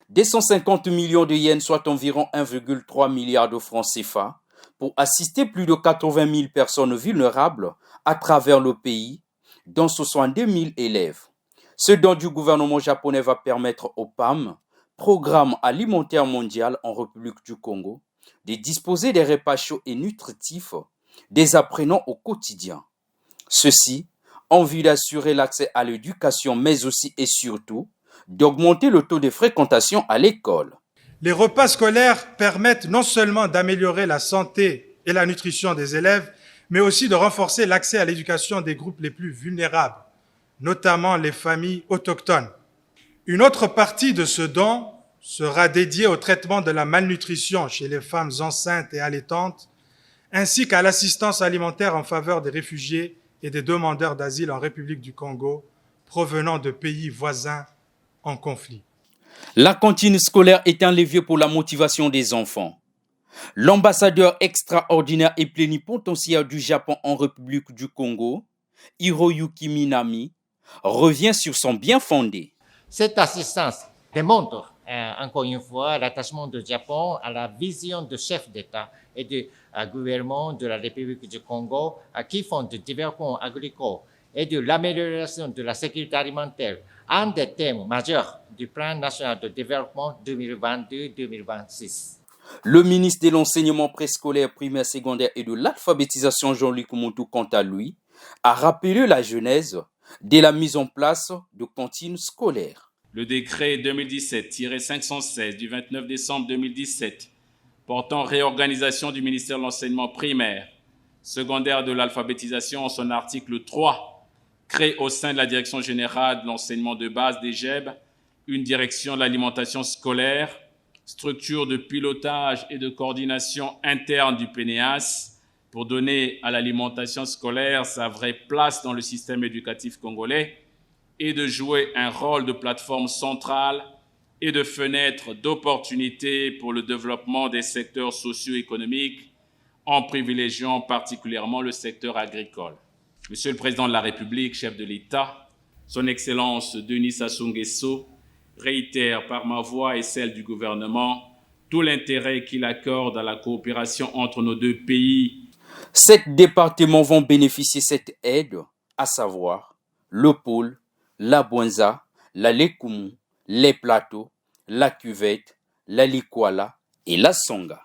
Des 150 millions de yens, soit environ 1,3 milliard de francs CFA, pour assister plus de 80 000 personnes vulnérables à travers le pays, dont 62 000 élèves. Ce don du gouvernement japonais va permettre au PAM, Programme alimentaire mondial en République du Congo, de disposer des repas chauds et nutritifs des apprenants au quotidien. Ceci en vue d'assurer l'accès à l'éducation, mais aussi et surtout d'augmenter le taux de fréquentation à l'école. Les repas scolaires permettent non seulement d'améliorer la santé et la nutrition des élèves, mais aussi de renforcer l'accès à l'éducation des groupes les plus vulnérables, notamment les familles autochtones. Une autre partie de ce don sera dédiée au traitement de la malnutrition chez les femmes enceintes et allaitantes, ainsi qu'à l'assistance alimentaire en faveur des réfugiés et des demandeurs d'asile en République du Congo provenant de pays voisins en conflit. La cantine scolaire est un levier pour la motivation des enfants. L'ambassadeur extraordinaire et plénipotentiaire du Japon en République du Congo, Hiroyuki Minami, revient sur son bien fondé. Cette assistance démontre encore une fois l'attachement du Japon à la vision du chef d'État et du gouvernement de la République du Congo qui font du développement agricole et de l'amélioration de la sécurité alimentaire un des thèmes majeurs du Plan national de développement 2022-2026. Le ministre de l'enseignement préscolaire, primaire, secondaire et de l'alphabétisation, Jean-Luc Moutou, quant à lui, a rappelé la genèse de la mise en place de cantines scolaires. Le décret 2017-516 du 29 décembre 2017 portant réorganisation du ministère de l'enseignement primaire, secondaire de l'alphabétisation en son article 3 crée au sein de la Direction générale de l'enseignement de base (DGEB) une direction de l'alimentation scolaire, structure de pilotage et de coordination interne du PNEAS pour donner à l'alimentation scolaire sa vraie place dans le système éducatif congolais et de jouer un rôle de plateforme centrale et de fenêtre d'opportunité pour le développement des secteurs socio-économiques en privilégiant particulièrement le secteur agricole. Monsieur le Président de la République, chef de l'État, Son Excellence Denis Sassou Nguesso, réitère par ma voix et celle du gouvernement tout l'intérêt qu'il accorde à la coopération entre nos deux pays. 7 départements vont bénéficier de cette aide, à savoir le Pôle, la Bouenza, la Lekumu, les Plateaux, la Cuvette, la Likwala et la Songa.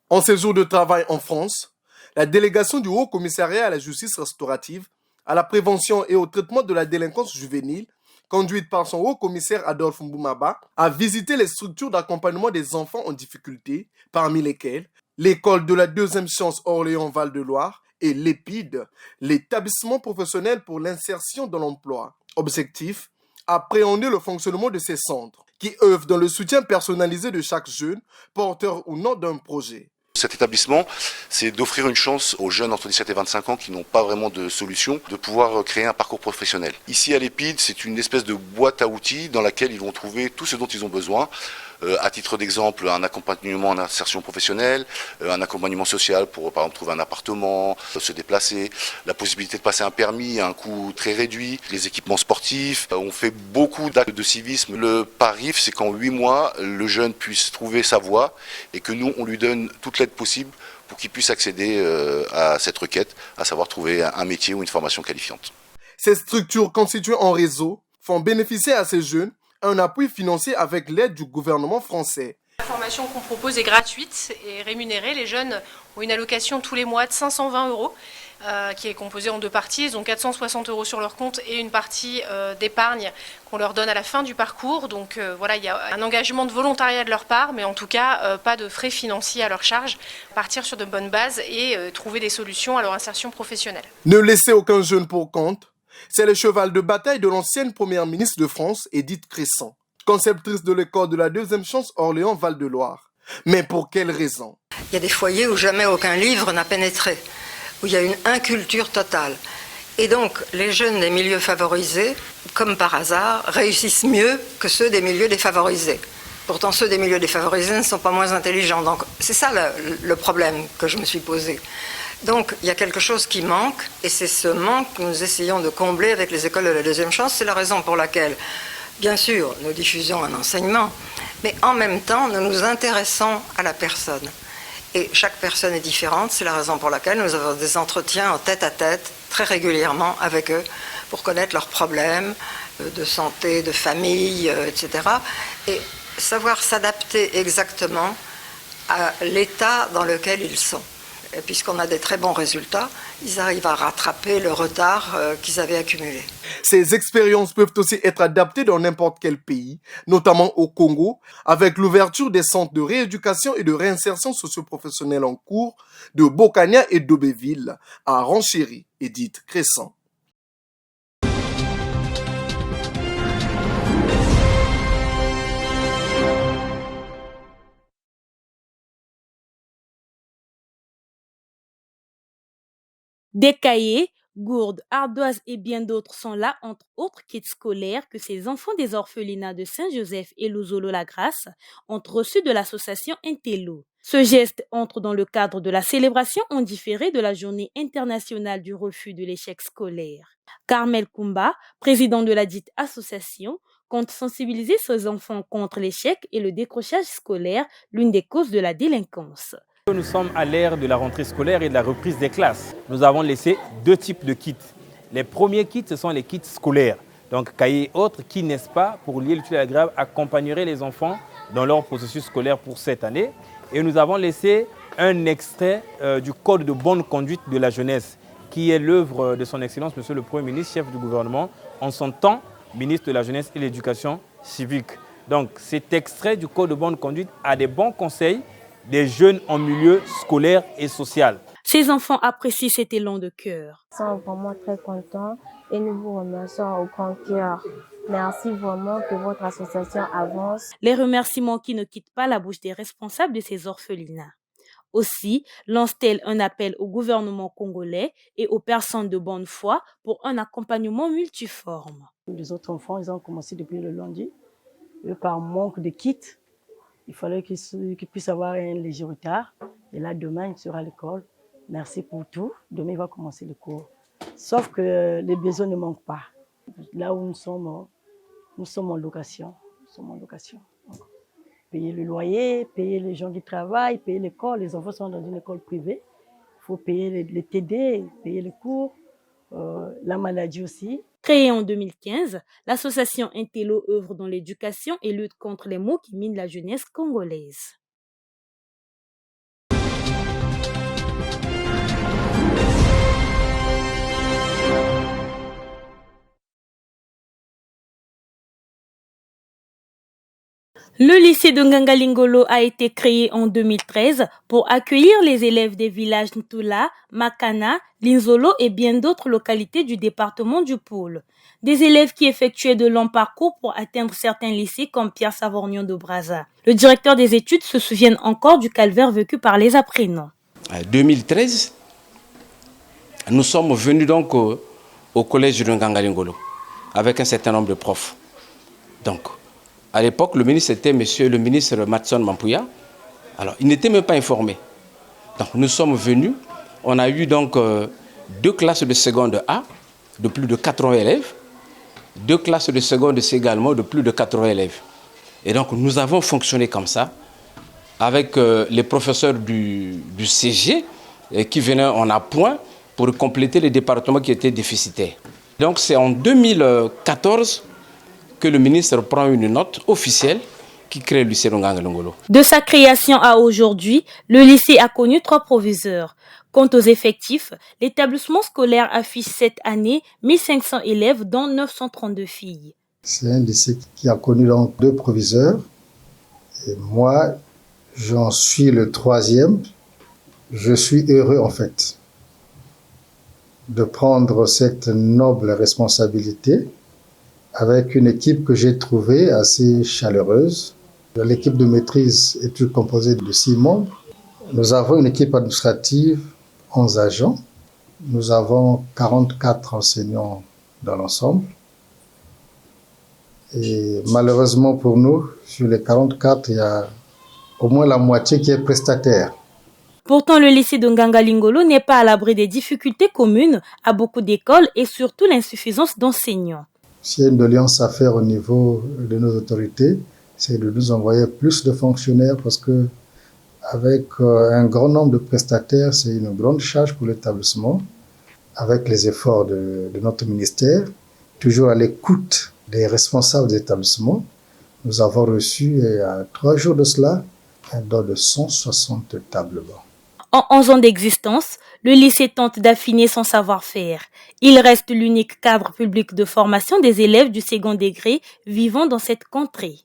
En séjour de travail en France, la délégation du Haut Commissariat à la justice restaurative, à la prévention et au traitement de la délinquance juvénile, conduite par son haut commissaire Adolphe Mboumaba, a visité les structures d'accompagnement des enfants en difficulté, parmi lesquelles l'école de la deuxième chance Orléans-Val-de-Loire et l'EPID, l'établissement professionnel pour l'insertion dans l'emploi. Objectif, appréhender le fonctionnement de ces centres, qui œuvrent dans le soutien personnalisé de chaque jeune, porteur ou non d'un projet. Cet établissement, c'est d'offrir une chance aux jeunes entre 17 et 25 ans qui n'ont pas vraiment de solution, de pouvoir créer un parcours professionnel. Ici à l'EPID, c'est une espèce de boîte à outils dans laquelle ils vont trouver tout ce dont ils ont besoin. À titre d'exemple, un accompagnement en insertion professionnelle, un accompagnement social pour par exemple trouver un appartement, se déplacer, la possibilité de passer un permis à un coût très réduit, les équipements sportifs. On fait beaucoup d'actes de civisme. Le pari, c'est qu'en 8 mois, le jeune puisse trouver sa voie et que nous, on lui donne toute l'aide possible pour qu'il puisse accéder à cette requête, à savoir trouver un métier ou une formation qualifiante. Ces structures constituées en réseau font bénéficier à ces jeunes un appui financier avec l'aide du gouvernement français. La formation qu'on propose est gratuite et rémunérée. Les jeunes ont une allocation tous les mois de 520 € qui est composée en 2 parties. Ils ont 460 € sur leur compte et une partie d'épargne qu'on leur donne à la fin du parcours. Donc voilà, il y a un engagement de volontariat de leur part, mais en tout cas, pas de frais financiers à leur charge. Partir sur de bonnes bases et trouver des solutions à leur insertion professionnelle. Ne laissez aucun jeune pour compte. C'est le cheval de bataille de l'ancienne première ministre de France, Edith Cresson, conceptrice de l'école de la deuxième chance Orléans-Val-de-Loire. Mais pour quelles raisons? Il y a des foyers où jamais aucun livre n'a pénétré, où il y a une inculture totale. Et donc, les jeunes des milieux favorisés, comme par hasard, réussissent mieux que ceux des milieux défavorisés. Pourtant, ceux des milieux défavorisés ne sont pas moins intelligents. Donc, c'est ça le problème que je me suis posé. Donc, il y a quelque chose qui manque, et c'est ce manque que nous essayons de combler avec les écoles de la deuxième chance. C'est la raison pour laquelle, bien sûr, nous diffusons un enseignement, mais en même temps, nous nous intéressons à la personne. Et chaque personne est différente, c'est la raison pour laquelle nous avons des entretiens en tête-à-tête, très régulièrement avec eux, pour connaître leurs problèmes de santé, de famille, etc. Et savoir s'adapter exactement à l'état dans lequel ils sont. Et puisqu'on a des très bons résultats, ils arrivent à rattraper le retard qu'ils avaient accumulé. Ces expériences peuvent aussi être adaptées dans n'importe quel pays, notamment au Congo, avec l'ouverture des centres de rééducation et de réinsertion socio-professionnelle en cours de Bokania et d'Aubéville, à Ranchéry, Edith Crescent. Des cahiers, gourdes, ardoises et bien d'autres sont là, entre autres kits scolaires que ces enfants des orphelinats de Saint-Joseph et Luzolo-la-Grâce ont reçus de l'association Intello. Ce geste entre dans le cadre de la célébration en différé de la Journée internationale du refus de l'échec scolaire. Carmel Kumba, président de la dite association, compte sensibiliser ses enfants contre l'échec et le décrochage scolaire, l'une des causes de la délinquance. Nous sommes à l'ère de la rentrée scolaire et de la reprise des classes. Nous avons laissé 2 types de kits. Les premiers kits, ce sont les kits scolaires, donc cahiers et autres, qui, n'est-ce pas, pour lier l'utile à l'agréable, accompagneraient les enfants dans leur processus scolaire pour cette année. Et nous avons laissé un extrait du Code de bonne conduite de la jeunesse, qui est l'œuvre de son Excellence, Monsieur le Premier ministre, chef du gouvernement, en son temps, ministre de la Jeunesse et de l'Éducation civique. Donc cet extrait du Code de bonne conduite a des bons conseils des jeunes en milieu scolaire et social. Ces enfants apprécient cet élan de cœur. Nous sommes vraiment très contents et nous vous remercions au grand cœur. Merci vraiment que votre association avance. Les remerciements qui ne quittent pas la bouche des responsables de ces orphelinats. Aussi lance-t-elle un appel au gouvernement congolais et aux personnes de bonne foi pour un accompagnement multiforme. Les autres enfants, ils ont commencé depuis le lundi. Et par manque de kits, il fallait qu'ils puissent avoir un léger retard. Et là, demain, il sera à l'école. Merci pour tout. Demain, il va commencer le cours. Sauf que les besoins ne manquent pas. Là où nous sommes en location. Nous sommes en location. Donc, payer le loyer, payer les gens qui travaillent, payer l'école. Les enfants sont dans une école privée. Il faut payer les TD, payer les cours, la maladie aussi. Créée en 2015, l'association Intello œuvre dans l'éducation et lutte contre les maux qui minent la jeunesse congolaise. Le lycée de Ngangalingolo a été créé en 2013 pour accueillir les élèves des villages Ntula, Makana, Linzolo et bien d'autres localités du département du Pôle. Des élèves qui effectuaient de longs parcours pour atteindre certains lycées comme Pierre Savorgnan de Brazza. Le directeur des études se souvient encore du calvaire vécu par les apprenants. En 2013, nous sommes venus donc au collège de Ngangalingolo avec un certain nombre de profs. Donc, à l'époque, le ministre était monsieur le ministre Matson Mampuya. Alors, il n'était même pas informé. Donc, nous sommes venus. On a eu donc 2 classes de seconde A de plus de 80 élèves, 2 classes de seconde C également de plus de 80 élèves. Et donc, nous avons fonctionné comme ça avec les professeurs du CG qui venaient en appoint pour compléter les départements qui étaient déficitaires. Donc, c'est en 2014 que le ministre prend une note officielle qui crée le lycée de Ngangalingolo. De sa création à aujourd'hui, le lycée a connu 3 proviseurs. Quant aux effectifs, l'établissement scolaire affiche cette année 1500 élèves, dont 932 filles. C'est un lycée qui a connu donc 2 proviseurs. Et moi, j'en suis le 3e. Je suis heureux en fait de prendre cette noble responsabilité avec une équipe que j'ai trouvée assez chaleureuse, L'équipe de maîtrise est composée de 6 membres. Nous avons une équipe administrative, 11 agents. Nous avons 44 enseignants dans l'ensemble. Et malheureusement pour nous, sur les 44, il y a au moins la moitié qui est prestataire. Pourtant, le lycée de Nganga-Lingolo n'est pas à l'abri des difficultés communes à beaucoup d'écoles et surtout l'insuffisance d'enseignants. S'il y a une doléance à faire au niveau de nos autorités, c'est de nous envoyer plus de fonctionnaires parce que avec un grand nombre de prestataires, c'est une grande charge pour l'établissement. Avec les efforts de notre ministère, toujours à l'écoute des responsables des établissements, nous avons reçu, il y a 3 jours de cela, un don de 160 tables bancs. En 11 ans d'existence, le lycée tente d'affiner son savoir-faire. Il reste l'unique cadre public de formation des élèves du second degré vivant dans cette contrée.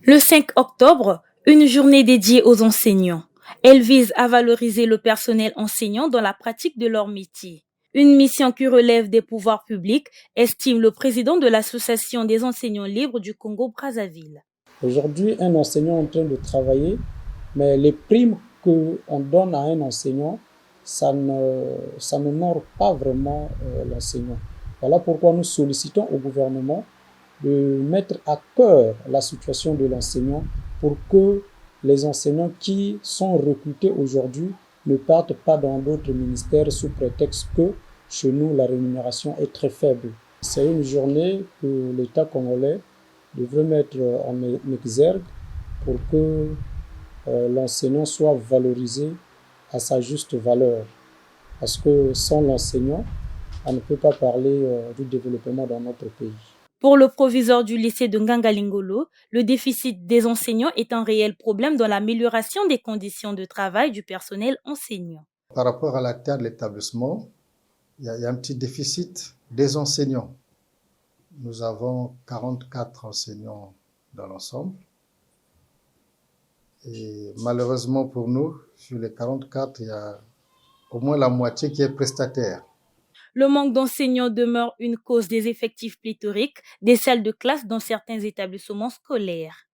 Le 5 octobre, une journée dédiée aux enseignants. Elle vise à valoriser le personnel enseignant dans la pratique de leur métier. Une mission qui relève des pouvoirs publics, estime le président de l'Association des enseignants libres du Congo-Brazzaville. Aujourd'hui, un enseignant est en train de travailler, mais les primes qu'on donne à un enseignant, ça n'honore pas vraiment l'enseignant. Voilà pourquoi nous sollicitons au gouvernement de mettre à cœur la situation de l'enseignant pour que les enseignants qui sont recrutés aujourd'hui ne partent pas dans d'autres ministères sous prétexte que chez nous la rémunération est très faible. C'est une journée que l'État congolais devrait mettre en exergue pour que l'enseignant soit valorisé à sa juste valeur. Parce que sans l'enseignant, on ne peut pas parler du développement dans notre pays. Pour le proviseur du lycée de Nganga-Lingolo, le déficit des enseignants est un réel problème dans l'amélioration des conditions de travail du personnel enseignant. Par rapport à l'acte de l'établissement, il y a un petit déficit des enseignants. Nous avons 44 enseignants dans l'ensemble. Et malheureusement pour nous, sur les 44, il y a au moins la moitié qui est prestataire. Le manque d'enseignants demeure une cause des effectifs pléthoriques des salles de classe dans certains établissements scolaires.